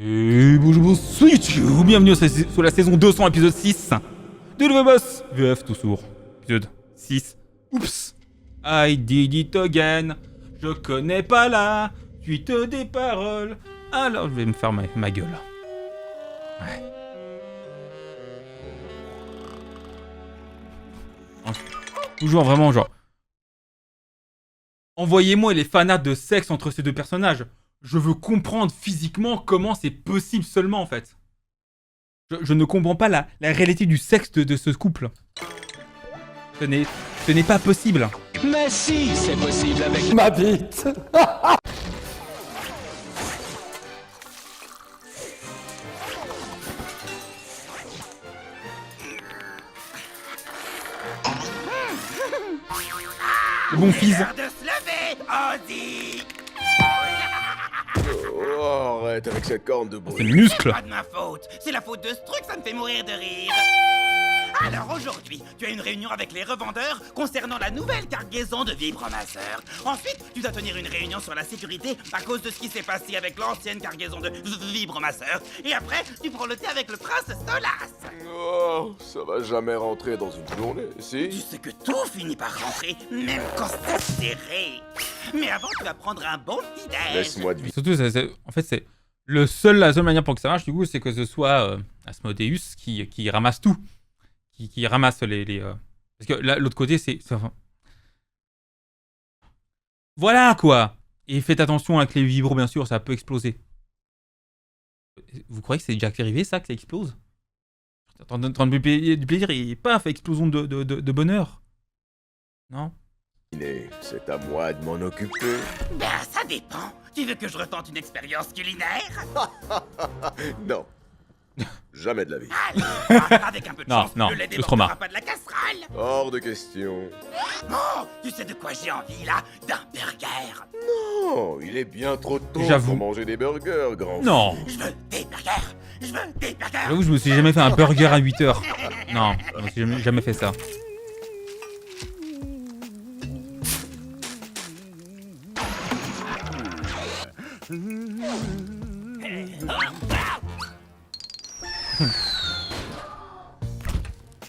Et bonjour Switch, bienvenue sur la saison 200 épisode 6 de Nouveau Boss VF toujours, épisode 6. Oups, I did it again, je connais pas la suite des paroles, alors je vais me faire ma gueule. Ouais. Toujours vraiment genre... Envoyez-moi les fanarts de sexe entre ces deux personnages. Je veux comprendre physiquement comment c'est possible seulement en fait. Je ne comprends pas la réalité du sexe de ce couple. Ce n'est pas possible. Mais si, c'est possible avec ma bite. Le bon fils. De se lever, Ozzy. Oh, arrête avec cette corne de C'est bruit. le muscle. Pas de ma faute, c'est la faute de ce truc, ça me fait mourir de rire. Alors aujourd'hui, tu as une réunion avec les revendeurs concernant la nouvelle cargaison de vibromasseurs. Ensuite, tu dois tenir une réunion sur la sécurité à cause de ce qui s'est passé avec l'ancienne cargaison de vibromasseurs. Et après, tu prends le thé avec le prince Stolas. Oh, ça va jamais rentrer dans une journée, Tu si? sais que tout finit par rentrer, même quand c'est serré. Mais avant, tu vas prendre un bon petit déj. Laisse-moi de vie. Surtout, en fait, c'est la seule manière pour que ça marche, du coup, c'est que ce soit Asmodeus qui ramasse tout. Qui ramasse les Parce que là, l'autre côté, c'est... Enfin... Voilà, quoi. Et faites attention avec les vibros, bien sûr, ça peut exploser. Vous croyez que c'est déjà arrivé, ça, que ça explose? T'es en train de du plaisir et paf, explosion de bonheur. Non? C'est à moi de m'en occuper. Ben, ça dépend. Tu veux que je retente une expérience culinaire? Non. Jamais de la vie. Allez, avec un peu de Non, chance, non, le lait ce trauma. débordera pas de la casserole. Hors de question. Oh, tu sais de quoi j'ai envie, là? D'un burger. Oh, il est bien trop tôt J'avoue. pour manger des burgers, grand. Non. Je veux des burgers. Je veux des burgers. J'avoue, je me suis jamais fait un burger à 8 heures. Non, je me suis jamais fait ça.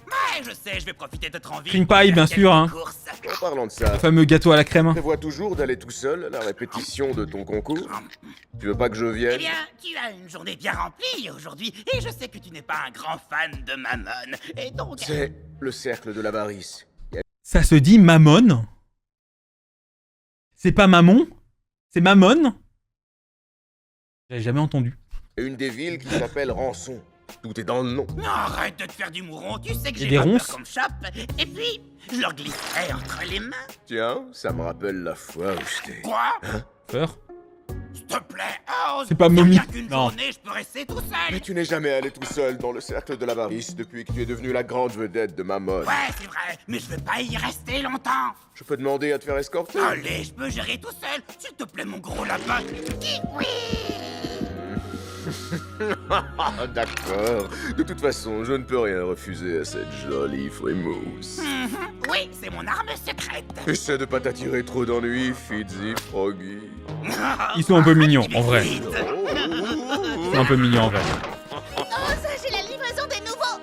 Ouais, je sais, je vais profiter de te Cream pie, bien sûr, hein. En parlant de ça, Le fameux gâteau à la crème. prévois toujours d'aller tout seul à la répétition de ton concours? Tu veux pas que je Eh vienne? bien, tu as une journée bien remplie aujourd'hui, et je sais que tu n'es pas un grand fan de Mammon. Et donc... C'est le cercle de l'avarice. Ça se dit Mammon? C'est pas Mammon? C'est Mammon? J'avais jamais entendu. Une des villes qui s'appelle Rançon. Tout est dans le nom. Arrête de te faire du mouron, tu sais que Y a j'ai des pas peur ronces qu'on me chope. Et puis, je leur glisserai entre les mains. Tiens, ça me rappelle la fois où je t'ai... Quoi? Peur? S'il te plaît, Oz. C'est pas y a Mommy. rien qu'une Non. journée, je peux rester tout Mais seul. tu n'es jamais allé tout seul dans le cercle de l'avarice depuis que tu es devenu la grande vedette de Mammon. Ouais, c'est vrai, mais je veux pas y rester longtemps. Je peux demander à te faire escorter? Allez, je peux gérer tout seul. S'il te plaît, mon gros lapin. Oui. Ah, d'accord. De toute façon, je ne peux rien refuser à cette jolie frimousse. Oui, c'est mon arme secrète. Essaie de pas t'attirer trop d'ennuis, Fitzy, Froggy. Ils sont un peu mignons, en vrai. Vite. Ils sont un peu mignons, en vrai. Oh, ça, j'ai la livraison des nouveaux.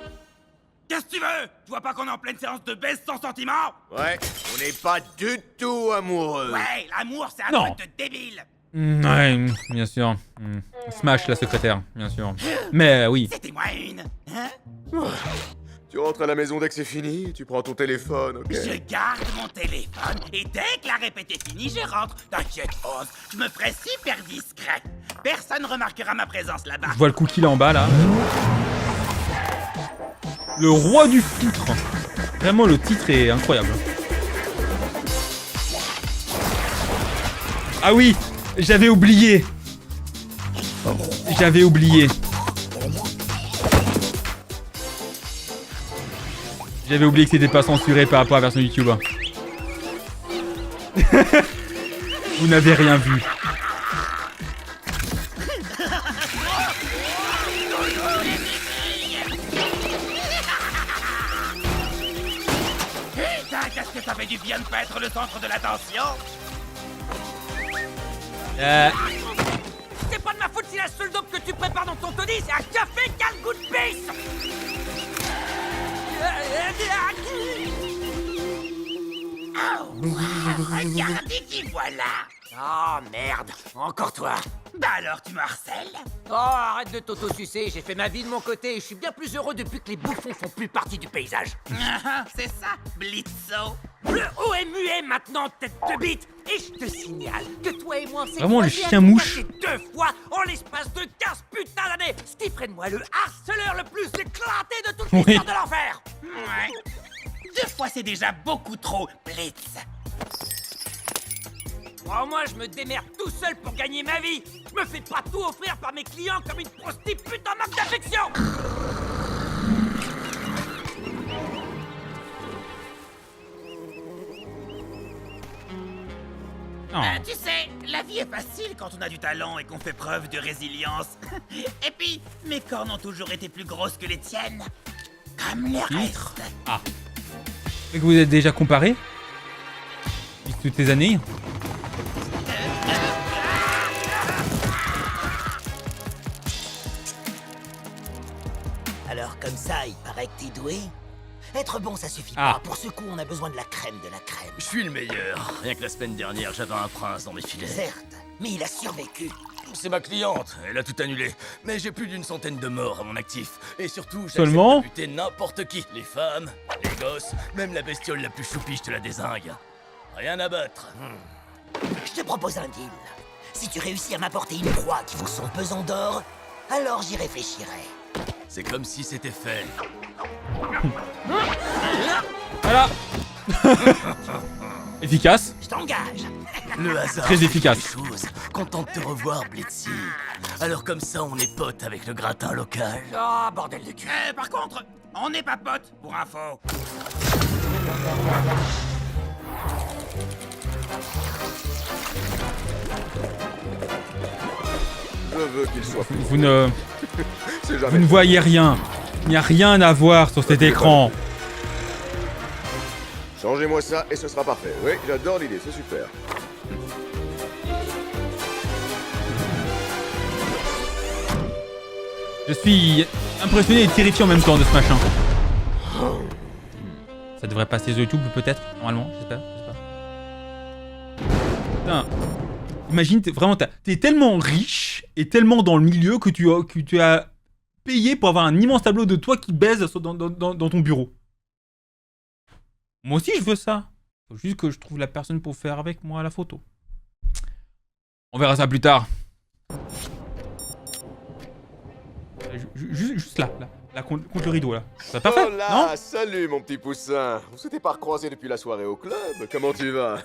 Qu'est-ce que tu veux? Tu vois pas qu'on est en pleine séance de baisse sans sentiment? Ouais, on n'est pas du tout amoureux. Ouais, l'amour, c'est un Non. truc de débile. Ouais, bien sûr. Smash la secrétaire, bien sûr. Mais oui. C'était-moi une. Hein? Tu rentres à la maison dès que c'est fini, tu prends ton téléphone, ok? Je garde mon téléphone et dès que la répète est finie, je rentre. T'inquiète, Oz, je me ferai super discret. Personne remarquera ma présence là-bas. Je vois le cookie là en bas, là. Le roi du titre. Vraiment, le titre est incroyable. Ah oui, j'avais oublié. J'avais oublié. J'avais oublié que c'était pas censuré par rapport à la version YouTube. Vous n'avez rien vu. Putain, qu'est-ce que ça fait du bien de pas être le centre de l'attention? Euh, C'est c'est pas de ma faute si la seule dope que tu prépares dans ton toddy, c'est un café qui a le goût de pisse. Regardez qui voilà. Oh merde, encore toi. Bah alors, tu me harcèles? Oh, arrête de t'auto-sucer, j'ai fait ma vie de mon côté et je suis bien plus heureux depuis que les bouffons font plus partie du paysage. C'est ça, Blitzo. Le haut est muet maintenant, tête de bite. Et je te signale que toi et moi, c'est Vraiment, le chien mouche. 2 fois en l'espace de 15 putains d'années. Ce qui ferait de moi le harceleur le plus éclaté de toute Oui. l'histoire de l'enfer. Ouais. 2 fois, c'est déjà beaucoup trop, Blitz. Oh, moi, je me démerde tout seul pour gagner ma vie. Je me fais pas tout offrir par mes clients comme une prostituée en manque d'affection. Non. Tu sais, la vie est facile quand on a du talent et qu'on fait preuve de résilience. Et puis, mes cornes ont toujours été plus grosses que les tiennes. Comme le reste. Ah. Et que vous êtes déjà comparé? Depuis toutes ces années? Alors comme ça, il paraît que t'es doué. Être bon, ça suffit Ah. pas. Pour ce coup, on a besoin de la crème de la crème. Je suis le meilleur. Rien que la semaine dernière, j'avais un prince dans mes filets. Certes, mais il a survécu. C'est ma cliente, elle a tout annulé. Mais j'ai plus d'une centaine de morts à mon actif. Et surtout, j'accepte Seulement de buter n'importe qui. Les femmes, les gosses, même la bestiole la plus choupie, je te la dézingue. Rien à battre. Je te propose un deal. Si tu réussis à m'apporter une croix qui vaut son pesant d'or, alors j'y réfléchirai. C'est comme si c'était fait. Voilà. Efficace. Je t'engage. Le hasard. Très fait efficace. des choses. Content de te revoir, Blitzy. Alors comme ça, on est potes avec le gratin local. Oh, bordel de cul. Par contre, on n'est pas potes, pour info. Je veux qu'il soit plus. Vous ne C'est jamais. voyez rien. Il n'y a rien à voir sur cet écran. Changez-moi ça et ce sera parfait. Oui, j'adore l'idée, c'est super. Je suis impressionné et terrifié en même temps de ce machin. Ça devrait passer sur YouTube peut-être, normalement, j'espère. Putain. Imagine, t'es tellement riche et tellement dans le milieu que tu as payé pour avoir un immense tableau de toi qui baise dans ton bureau. Moi aussi je veux ça. Faut juste que je trouve la personne pour faire avec moi la photo. On verra ça plus tard. Juste là, contre le rideau là. Ça t'a fait, Oh là, non? salut mon petit poussin. On s'était pas recroisé depuis la soirée au club. Comment tu vas?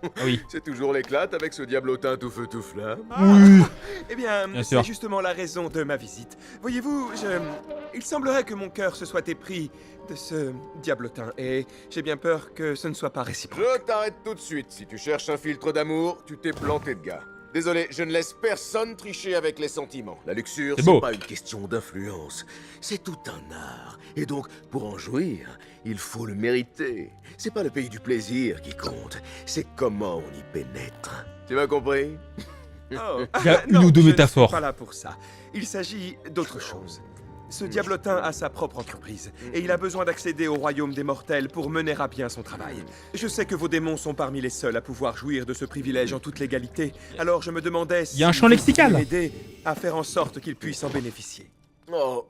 Ah oui. C'est toujours l'éclate avec ce diablotin tout feu tout flamme. Oui. Eh bien, Bien sûr. c'est justement la raison de ma visite. Voyez-vous, il semblerait que mon cœur se soit épris de ce diablotin, et j'ai bien peur que ce ne soit pas réciproque. Je t'arrête tout de suite. Si tu cherches un filtre d'amour, tu t'es planté de gars. Désolé, je ne laisse personne tricher avec les sentiments. La luxure, C'est beau. c'est pas une question d'influence. C'est tout un art. Et donc, pour en jouir, il faut le mériter. C'est pas le pays du plaisir qui compte. C'est comment on y pénètre. Tu m'as compris? Oh. Il y a une Non, ou deux je ne métaphores. suis pas là pour ça. Il s'agit d'autre chose. Ce diablotin a sa propre entreprise, et il a besoin d'accéder au royaume des mortels pour mener à bien son travail. Je sais que vos démons sont parmi les seuls à pouvoir jouir de ce privilège en toute légalité, alors je me demandais si Il y a un champ vous lexical. pouviez l'aider à faire en sorte qu'il puisse en bénéficier. Oh,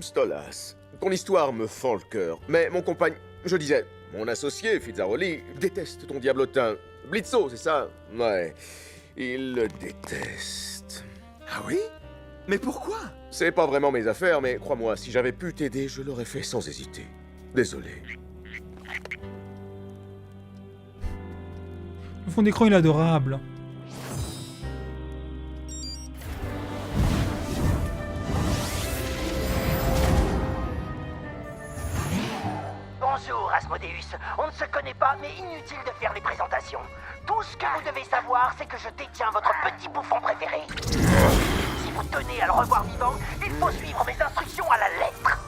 Stolas, ton histoire me fend le cœur. Mais mon compagnon, je disais, mon associé, Fitzaroli, déteste ton diablotin. Blitzo, c'est ça? Ouais, il le déteste. Ah oui? Mais pourquoi? C'est pas vraiment mes affaires, mais crois-moi, si j'avais pu t'aider, je l'aurais fait sans hésiter. Désolé. Le fond d'écran il est adorable. Bonjour, Asmodeus. On ne se connaît pas, mais inutile de faire les présentations. Tout ce que vous devez savoir, c'est que je détiens votre petit bouffon préféré. Si vous tenez à le revoir vivant, il faut suivre mes instructions à la lettre.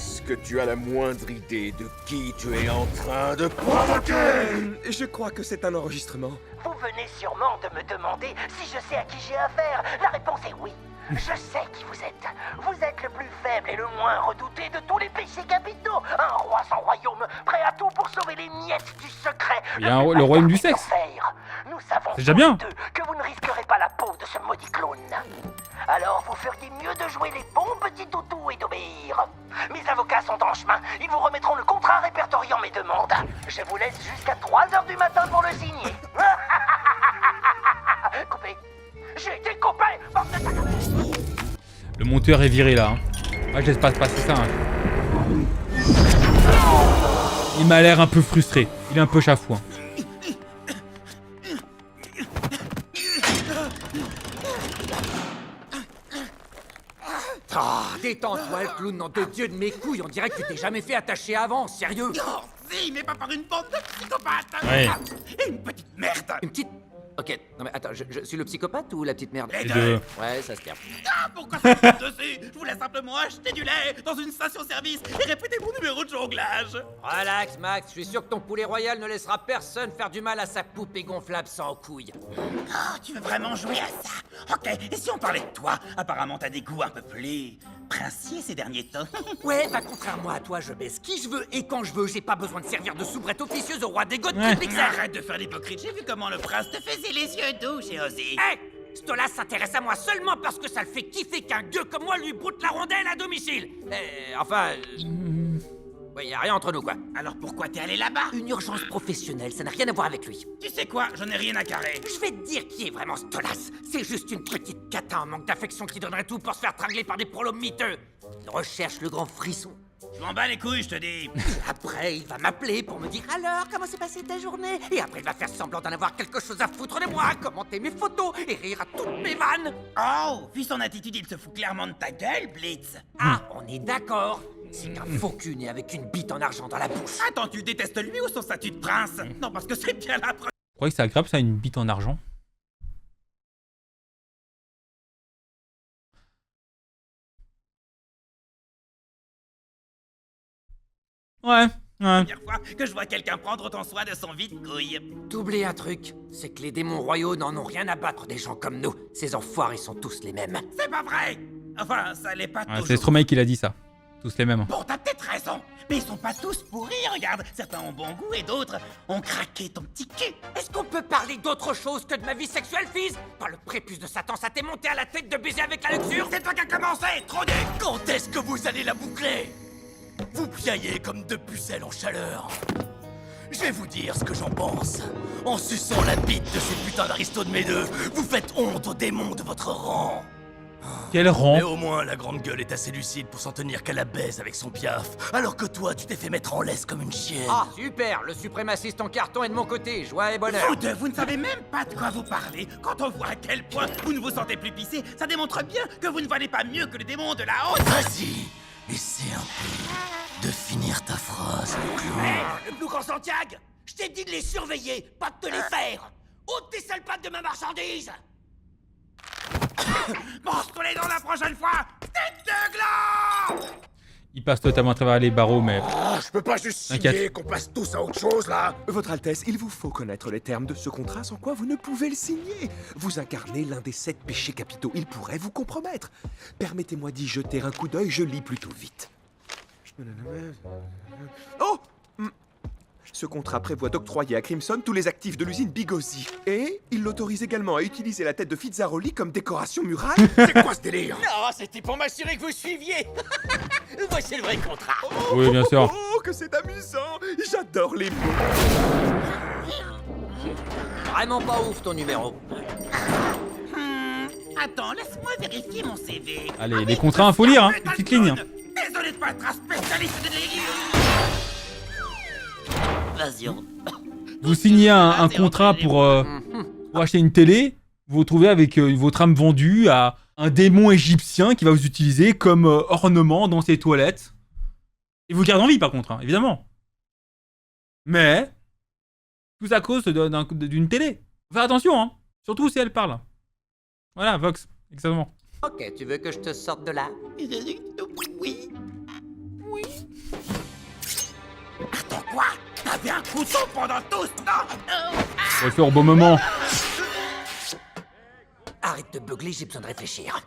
Est-ce que tu as la moindre idée de qui tu es en train de provoquer? Je crois que c'est un enregistrement. Vous venez sûrement de me demander si je sais à qui j'ai affaire. La réponse est oui. Je sais qui vous êtes. Vous êtes le plus faible et le moins redouté de tous les péchés capitaux. Un roi sans royaume, prêt à tout pour sauver les miettes du secret. Il y a le royaume du sexe. Nous savons C'est déjà bien. tous les deux que vous ne risquerez pas la peau de ce maudit clown. Alors vous feriez mieux de jouer les bons petits toutous et d'obéir. Mes avocats sont en chemin. Ils vous remettront le contrat répertoriant mes demandes. Je vous laisse jusqu'à 3h du matin pour le signer. Coupé. J'ai été coupé, bande de sac. Le monteur est viré là. Hein. Moi je laisse pas passer ça. Hein. Il m'a l'air un peu frustré. Il est un peu chafouin. Ah, détends-toi, le clown, nom de Dieu de mes couilles. On dirait que tu t'es jamais fait attacher avant, sérieux. Oh, si, mais pas par une bande de psychopathes. Ouais. Et une petite merde. Une petite... Ok, non mais attends, je suis le psychopathe ou la petite merde? Les Les deux. deux. Ouais, ça se tient. Ah, pourquoi ça me tape dessus? Je voulais simplement acheter du lait dans une station-service et répéter mon numéro de jonglage. Relax, Max, je suis sûr que ton poulet royal ne laissera personne faire du mal à sa poupée gonflable sans couilles. Oh, tu veux vraiment jouer à ça? Ok, et si on parlait de toi? Apparemment, t'as des goûts un peu plus princiers ces derniers temps. Ouais, bah contrairement à toi, je baisse qui je veux et quand je veux. J'ai pas besoin de servir de soubrette officieuse au roi des goths Ouais. de Pixar. Arrête de faire l'hypocrite, j'ai vu comment le prince te faisait les yeux doux chez Ozzy. Hé, Stolas s'intéresse à moi seulement parce que ça le fait kiffer qu'un gueux comme moi lui broute la rondelle à domicile. Ouais, y a rien entre nous, quoi. Alors pourquoi t'es allé là-bas? Une urgence professionnelle, ça n'a rien à voir avec lui. Tu sais quoi, j'en ai rien à carrer. Je vais te dire qui est vraiment Stolas. C'est juste une petite cata en manque d'affection qui donnerait tout pour se faire trangler par des prolos miteux. Il recherche le grand frisson. Je m'en bats les couilles, je te dis. Après, il va m'appeler pour me dire alors comment s'est passée ta journée. Et après, il va faire semblant d'en avoir quelque chose à foutre de moi, commenter mes photos et rire à toutes mes vannes. Oh, vu son attitude, il se fout clairement de ta gueule, Blitz. Ah, on est d'accord. C'est qu'un faux cul né avec une bite en argent dans la bouche. Attends, tu détestes lui ou son statut de prince? Non, parce que c'est bien la preuve. Vous croyez que c'est agréable ça, une bite en argent? Ouais, ouais. Première fois que je vois quelqu'un prendre autant soin de son vide-couille. T'oublies un truc, c'est que les démons royaux n'en ont rien à battre des gens comme nous. Ces enfoirés sont tous les mêmes. C'est pas vrai. Enfin, ça l'est pas Ouais, toujours. c'est Stromae qui l'a dit ça. Tous les mêmes. Bon, t'as peut-être raison. Mais ils sont pas tous pourris, regarde. Certains ont bon goût et d'autres ont craqué ton petit cul. Est-ce qu'on peut parler d'autre chose que de ma vie sexuelle, fils? Par le prépuce de Satan, ça t'est monté à la tête de baiser avec la luxure? C'est toi qui as commencé, trop dit. Quand est-ce que vous allez la boucler? Vous piaillez comme deux pucelles en chaleur. Je vais vous dire ce que j'en pense. En suçant la bite de ces putains d'aristos de mes deux, vous faites honte aux démons de votre rang. Quel rang? Mais au moins, la grande gueule est assez lucide pour s'en tenir qu'à la baise avec son piaf. Alors que toi, tu t'es fait mettre en laisse comme une chienne. Ah, super, le suprémaciste en carton est de mon côté, joie et bonheur. Vous deux, vous ne savez même pas de quoi vous parlez. Quand on voit à quel point vous ne vous sentez plus pissé, ça démontre bien que vous ne valez pas mieux que le démon de la haute. Vas-y, essaie un peu de finir ta phrase. Le Blue Grand Santiago, je t'ai dit de les surveiller, pas de te les faire. Ôte tes sales pattes de ma marchandise. Pense-toi-les dans la prochaine fois. Tête de gland. Il passe totalement à travers les barreaux, mais... Ah, je peux pas juste T'inquiète. signer qu'on passe tous à autre chose, là. Votre Altesse, il vous faut connaître les termes de ce contrat sans quoi vous ne pouvez le signer. Vous incarnez l'un des 7 péchés capitaux. Il pourrait vous compromettre. Permettez-moi d'y jeter un coup d'œil, je lis plutôt vite. Oh! Ce contrat prévoit d'octroyer à Crimson tous les actifs de l'usine Bigozzi. Et il l'autorise également à utiliser la tête de Fizzaroli comme décoration murale. C'est quoi ce délire? Non, c'était pour m'assurer que vous suiviez. Voici le vrai contrat. Oui, bien sûr. Oh, que c'est amusant! J'adore les mots. Vraiment pas ouf ton numéro. Attends, laisse-moi vérifier mon CV. Allez, Ah les oui, contrats, hein, faut lire, hein. putain Des de petites lignes. clown. Désolé de pas être un spécialiste de légumes. Vas-y, on... Vous signez un contrat pour acheter une télé, vous vous retrouvez avec votre âme vendue à un démon égyptien qui va vous utiliser comme ornement dans ses toilettes. Et vous garde en vie par contre, hein, évidemment. Mais, tout à cause d'une télé. Faut faire attention, hein. Surtout si elle parle. Voilà, Vox, exactement. Ok, tu veux que je te sorte de là? Oui. Attends, quoi? T'avais un couteau pendant tout ce temps? Faut le faire au bon moment. Arrête de beugler, j'ai besoin de réfléchir.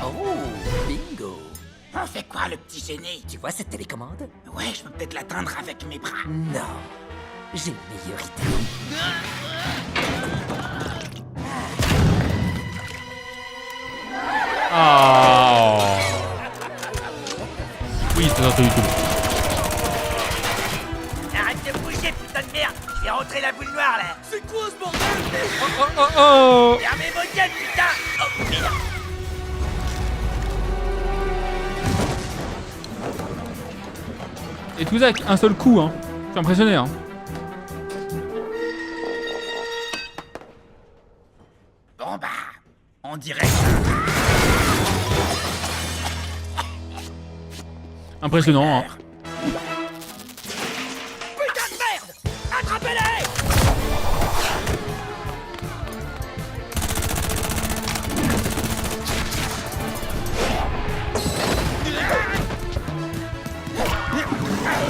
Oh, bingo. On fait quoi, le petit génie? Tu vois cette télécommande? Ouais, je peux peut-être l'atteindre avec mes bras. Non. J'ai une meilleure idée. Ah. Oui, c'est ça, YouTube. Arrête de bouger, putain de merde! Je vais rentrer la boule noire, là! C'est quoi ce bordel? Oh. Fermez vos gueules, putain! Oh, merde! Et tout ça avec un seul coup, hein. Je suis impressionné, hein. Bon bah, on dirait... Impressionnant, hein. Putain de merde! Attrapez-les!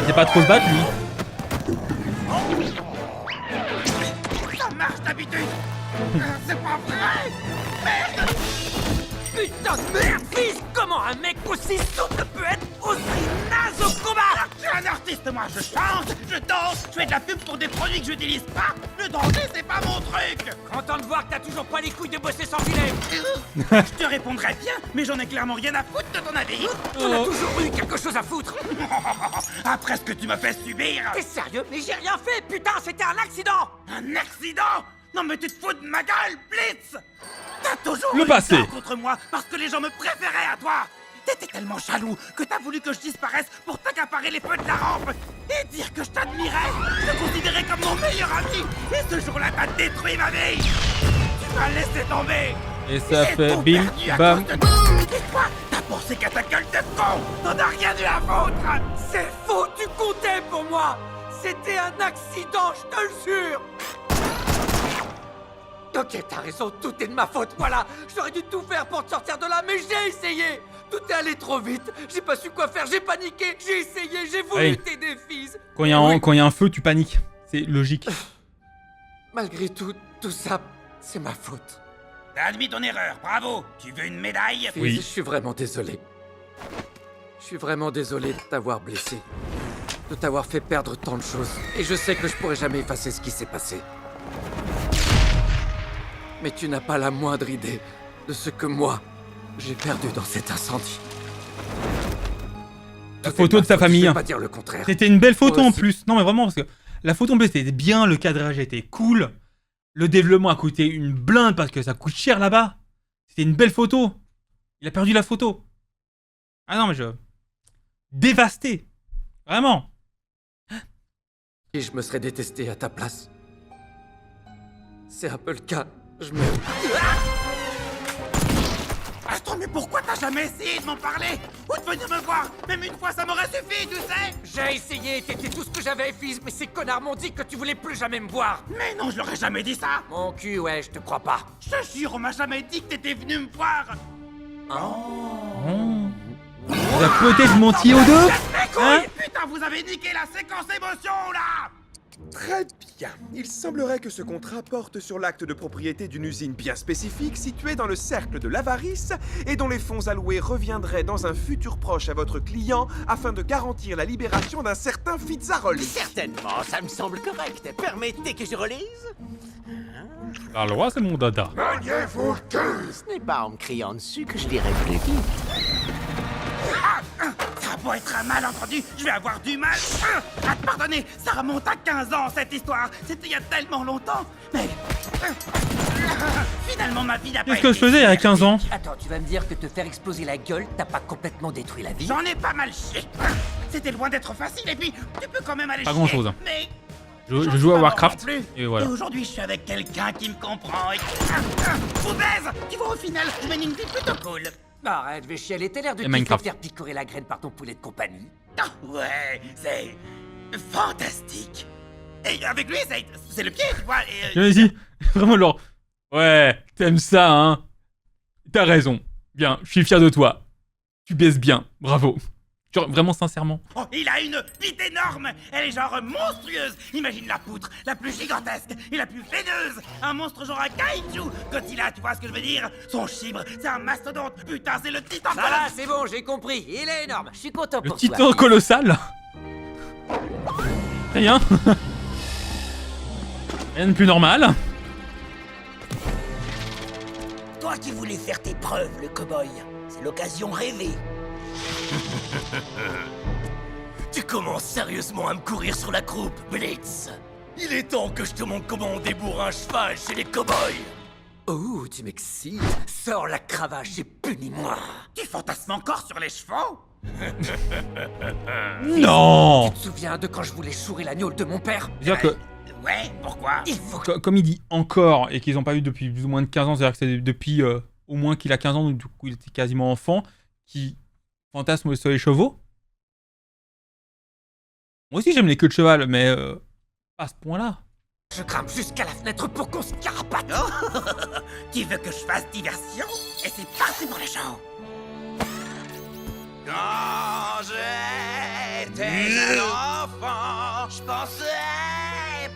Il sait pas trop se battre, lui. Ça marche d'habitude! C'est pas vrai! Merde! Putain de merde, fils! Comment un mec aussi souple peut être aussi naze au combat? Je suis un artiste, moi! Je chante, je danse, je fais de la pub pour des produits que j'utilise pas! Le danger, c'est pas mon truc! Content de voir que t'as toujours pas les couilles de bosser sans filet! Je te répondrais bien, mais j'en ai clairement rien à foutre de ton avis! On a toujours eu quelque chose à foutre! Après ce que tu m'as fait subir! T'es sérieux? Mais j'ai rien fait, putain, c'était un accident! Un accident? Non mais tu te fous de ma gueule, Blitz! T'as toujours Le eu passé. tort contre moi parce que les gens me préféraient à toi! T'étais tellement jaloux que t'as voulu que je disparaisse pour t'accaparer les feux de la rampe et dire que je t'admirais, je te considérais comme mon meilleur ami, et ce jour-là t'as détruit ma vie! Tu m'as laissé tomber! Et ça J'ai fait tout bim, perdu à bam. cause de toi. Et quoi? T'as pensé qu'à ta gueule de con! T'en as rien eu à foutre! C'est faux, tu comptais pour moi! C'était un accident, je te le jure! Ok, t'as raison, tout est de ma faute, voilà! J'aurais dû tout faire pour te sortir de là, mais j'ai essayé! Tout est allé trop vite, j'ai pas su quoi faire, j'ai paniqué, j'ai essayé, j'ai voulu Hey. t'aider, fils! Quand il y a un feu, tu paniques. C'est logique. Malgré tout ça, c'est ma faute. T'as admis ton erreur, bravo! Tu veux une médaille? Fils, Oui. je suis vraiment désolé. Je suis vraiment désolé de t'avoir blessé. De t'avoir fait perdre tant de choses. Et je sais que je pourrai jamais effacer ce qui s'est passé. Mais tu n'as pas la moindre idée de ce que moi, j'ai perdu dans cet incendie. La photo de sa famille. Je vais pas dire le contraire. C'était une belle photo Moi en aussi. plus. Non mais vraiment, parce que la photo en plus était bien, le cadrage était cool. Le développement a coûté une blinde parce que ça coûte cher là-bas. C'était une belle photo. Il a perdu la photo. Ah non mais je... Dévasté. Vraiment. Et je me serais détesté à ta place. C'est un peu le cas. Je me... Attends, mais pourquoi t'as jamais essayé de m'en parler? Ou de venir me voir? Même une fois, ça m'aurait suffi, tu sais! J'ai essayé, t'étais tout ce que j'avais, fils, mais ces connards m'ont dit que tu voulais plus jamais me voir. Mais non, je leur ai jamais dit ça! Mon cul, ouais, je te crois pas. Je te jure, on m'a jamais dit que t'étais venu me voir! Oh. Il a peut-être menti aux deux. Mes couilles! Hein? Putain, vous avez niqué la séquence émotion, là! Très bien. Il semblerait que ce contrat porte sur l'acte de propriété d'une usine bien spécifique située dans le cercle de l'avarice et dont les fonds alloués reviendraient dans un futur proche à votre client afin de garantir la libération d'un certain Fitzaroli. Certainement, ça me semble correct. Permettez que je relise? Alors le roi, c'est mon dada. Ce n'est pas en me criant dessus que je lirai plus vite. Ça va pas être un malentendu, je vais avoir du mal à te pardonner. Ça remonte à 15 ans, cette histoire. C'était il y a tellement longtemps. Mais... finalement, ma vie n'a pas Qu'est-ce que je été faisais il y a si 15 ans? Attends, tu vas me dire que te faire exploser la gueule, t'as pas complètement détruit la vie? J'en ai pas mal chié. C'était loin d'être facile et puis tu peux quand même aller Pas chier. grand-chose. Mais Je j'en joue suis à pas mort Warcraft. non plus. Et voilà. Et aujourd'hui, je suis avec quelqu'un qui me comprend et qui vous baise. Tu vois, au final, je mène une vie plutôt cool. Arrête, je vais chialer, t'as l'air de Et kiffer Minecraft. te faire picorer la graine par ton poulet de compagnie. Ah, ouais, c'est fantastique. Et avec lui, c'est le pied, tu vois. Et, Vas-y. Vraiment genre... Ouais, t'aimes ça, hein? T'as raison. Bien, je suis fier de toi. Tu baisses bien, bravo. Genre, vraiment sincèrement. Oh, il a une bite énorme. Elle est genre monstrueuse. Imagine la poutre, la plus gigantesque et la plus veineuse. Un monstre genre un kaiju. Godzilla, tu vois ce que je veux dire? Son chibre, c'est un mastodonte. Putain, c'est le titan. Ça va, c'est bon, j'ai compris. Il est énorme. Je suis content Le pour titan toi. colossal. Rien. Rien de plus normal. Toi qui voulais faire tes preuves, le cow-boy. C'est l'occasion rêvée. Tu commences sérieusement à me courir sur la croupe, Blitz. Il est temps que je te montre comment on débourre un cheval chez les cow-boys. Oh, tu m'excites. Sors la cravache et punis-moi. Tu fantasmes encore sur les chevaux? Non. Tu te souviens de quand je voulais chourer l'agneau de mon père? C'est-à-dire que, Ouais, pourquoi? Il faut que... comme il dit encore, et qu'ils n'ont pas eu depuis plus ou moins de 15 ans, c'est-à-dire que c'est depuis au moins qu'il a 15 ans, donc du coup il était quasiment enfant, qui fantasme sur les chevaux. Moi aussi j'aime les queues de cheval, mais pas à ce point-là. Je grimpe jusqu'à la fenêtre pour qu'on se carapate. Oh, tu veux que je fasse diversion? Et c'est parti pour le show. Quand j'étais un enfant, je pensais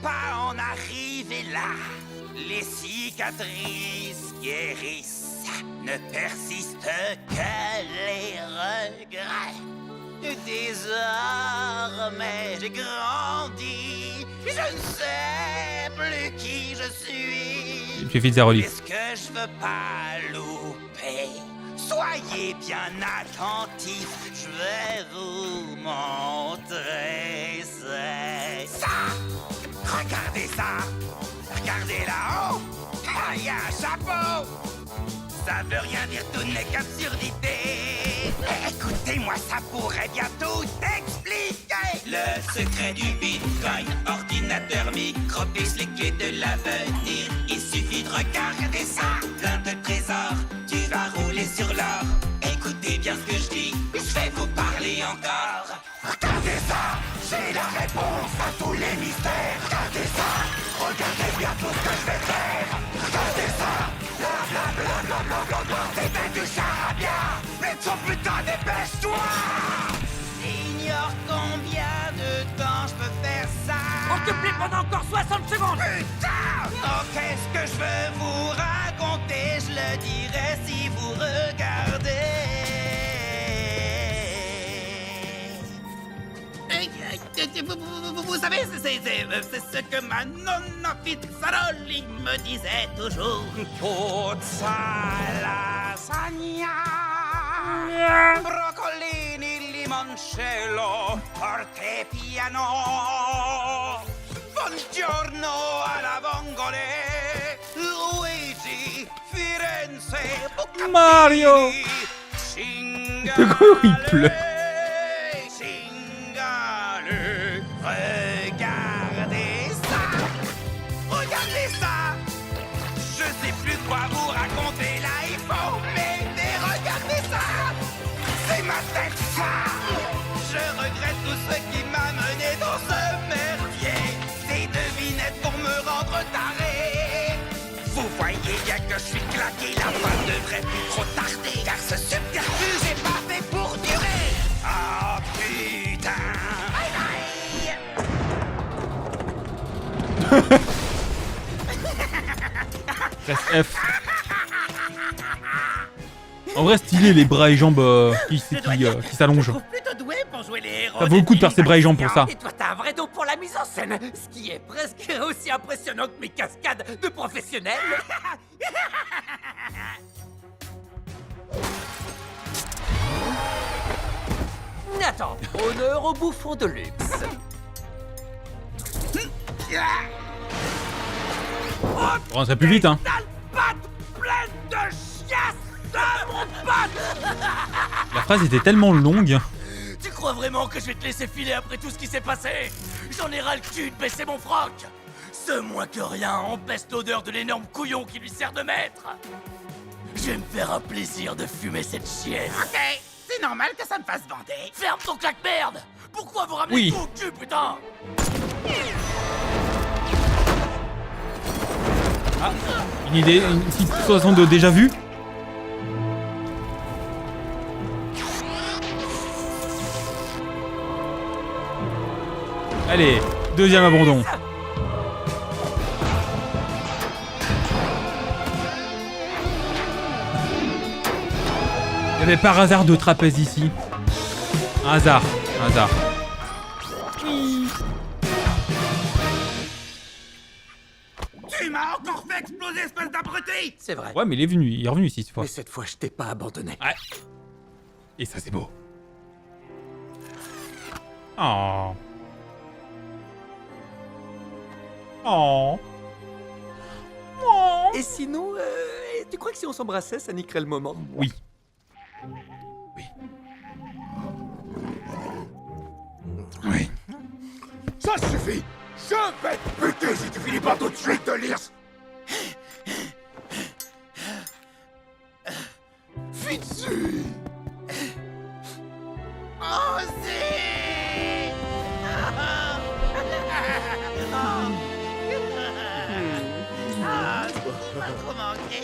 pas en arriver là. Les cicatrices guérissent, ne persistent que les regrets. Désormais j'ai grandi, je ne sais plus qui je suis. Tu fais Fitzaroli. Est-ce que je veux pas louper? Soyez bien attentifs, je vais vous montrer c'est ça. Regardez ça, regardez là-haut, il y a un chapeau. Ça veut rien dire, tout n'est qu'absurdité. Écoutez-moi, ça pourrait bien tout expliquer. Le secret du Bitcoin, ordinateur, micro-puce, les clés de l'avenir. Il suffit de regarder ça, plein de trésors, tu vas rouler sur l'or. Écoutez bien ce que je dis, je vais vous parler encore. Regardez ça, j'ai la réponse à tous les mystères. Regardez ça, regardez bien tout ce que je vais faire. Regardez ça. C'est bien du charabia. Mais ton putain, dépêche-toi. Ignore combien de temps je peux faire ça. On te plaît pendant encore 60 secondes. Putain. Oh, qu'est-ce que je veux vous raconter? Je le dirai si vous regardez. Vous savez, c'est ce que ma nonna Fitzaroli me disait toujours. Puzza lasagna, broccolini, limoncello, forte piano. Buongiorno alla vongole, Luigi, Firenze, Mario. De quoi il pleut? Regardez ça! Regardez ça! Je sais plus quoi vous raconter là, il faut m'aider, regardez ça! C'est ma tête, ça! Je regrette tout ce qui m'a mené dans ce merdier. Des devinettes pour me rendre taré. Vous voyez bien que je suis claqué, la fin devrait plus trop tarder. Car ce subterfuge est pas fait pour durer. Ah putain! Presse F. En vrai, stylé les bras et jambes qui s'allongent. Je trouve plutôt doué pour jouer les héros. Ça vaut le coup de faire ses bras et jambes pour ça. Et toi, t'as un vrai don pour la mise en scène. Ce qui est presque aussi impressionnant que mes cascades de professionnels. Attends, honneur au bouffon de luxe. Rentrer plus vite, hein. Sale patte pleine de chiasse de mon pote. La phrase était tellement longue. Tu crois vraiment que je vais te laisser filer après tout ce qui s'est passé? J'en ai ras le cul de baisser mon froc. Ce moins que rien empêche l'odeur de l'énorme couillon qui lui sert de maître. Je vais me faire un plaisir de fumer cette chienne. Ok, c'est normal que ça me fasse bander. Ferme ton claque-merde. Pourquoi vous ramenez Oui. tout au cul, putain? Ah, une idée, une petite façon de déjà vu. Allez, deuxième abandon. Il y avait par hasard deux trapèzes ici. Un hasard, un hasard. Tu m'as encore fait exploser, espèce d'abruti! C'est vrai. Ouais, mais il est revenu ici cette fois. Mais cette fois, je t'ai pas abandonné. Ouais. Et ça, c'est beau. Oh. Oh. Oh. Et sinon, tu crois que si on s'embrassait, ça niquerait le moment? Oui. Oui. Oui. Ça suffit! Je vais te buter si tu finis pas tout de suite de lire. Fitzu! Oh, si! Ah, tu m'as trop manqué.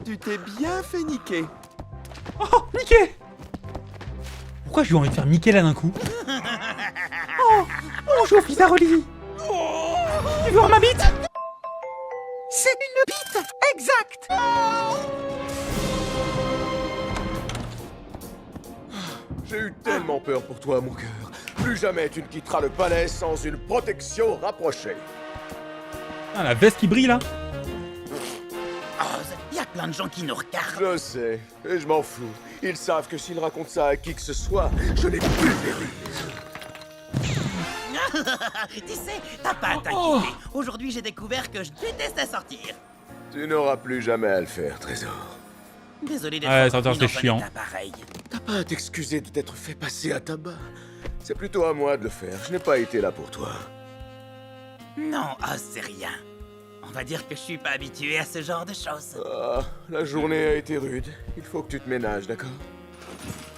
Tu t'es bien fait niquer. Oh, Mickey! Pourquoi j'ai eu envie de faire Mickey là d'un coup? Oh, bonjour, Fizzaroli! Tu veux voir ma bite? C'est une bite exacte. J'ai eu tellement peur pour toi, mon cœur. Plus jamais tu ne quitteras le palais sans une protection rapprochée. Ah, la veste qui brille là? Oz, il y a plein de gens qui nous regardent. Je sais, et je m'en fous. Ils savent que s'ils racontent ça à qui que ce soit, je les pulvérise. Tu sais, t'as pas à t'inquiéter. Aujourd'hui, j'ai découvert que je détestais sortir. Tu n'auras plus jamais à le faire, Trésor. Désolé d'être Ouais, ça va mis être dans un chiant. état pareil. T'as pas à t'excuser de t'être fait passer à tabac. C'est plutôt à moi de le faire. Je n'ai pas été là pour toi. Non, Oz, c'est rien. On va dire que je suis pas habitué à ce genre de choses. Ah, la journée a été rude. Il faut que tu te ménages, d'accord?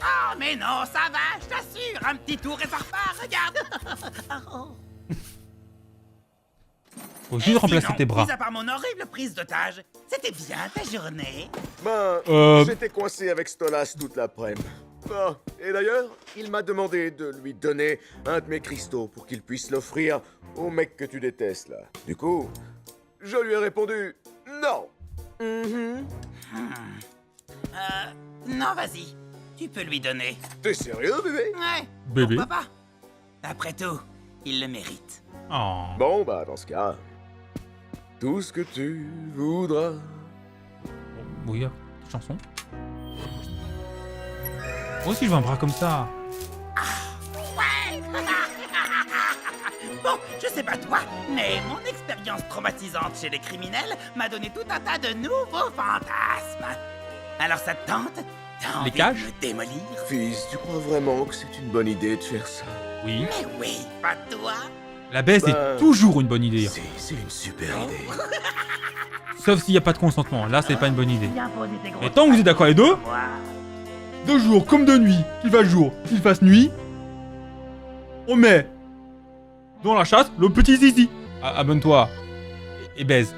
Oh, mais non, ça va, je t'assure. Un petit tour et ça repart, regarde. Oh. Faut juste remplacer Sinon, tes bras. mis à part mon horrible prise d'otage, c'était bien ta journée. Ben, j'étais coincé avec Stolas toute l'après-midi. Ah, et d'ailleurs, il m'a demandé de lui donner un de mes cristaux pour qu'il puisse l'offrir au mec que tu détestes, là. Du coup, je lui ai répondu non. Non, vas-y. Tu peux lui donner. T'es sérieux, bébé? Ouais. Bébé. Pourquoi pas? Après tout, il le mérite. Oh. Bon, bah, dans ce cas, tout ce que tu voudras. Oui, chanson. Moi aussi, je veux un bras comme ça. Ouais. Bon, je sais pas toi, mais mon expérience traumatisante chez les criminels m'a donné tout un tas de nouveaux fantasmes. Alors ça te tente? T'as envie cages de me démolir? Fils, tu crois vraiment que c'est une bonne idée de faire ça? Oui. Mais oui, pas toi. La baisse Bah, est toujours une bonne idée. Si, c'est une super idée. Sauf s'il n'y a pas de consentement. Là, c'est pas une bonne idée. Viens poser tes gros Et tant que vous êtes d'accord les deux, moi. de jour comme de nuit, qu'il fasse jour, qu'il fasse nuit, on met dans la chatte le petit zizi. Abonne-toi et baise.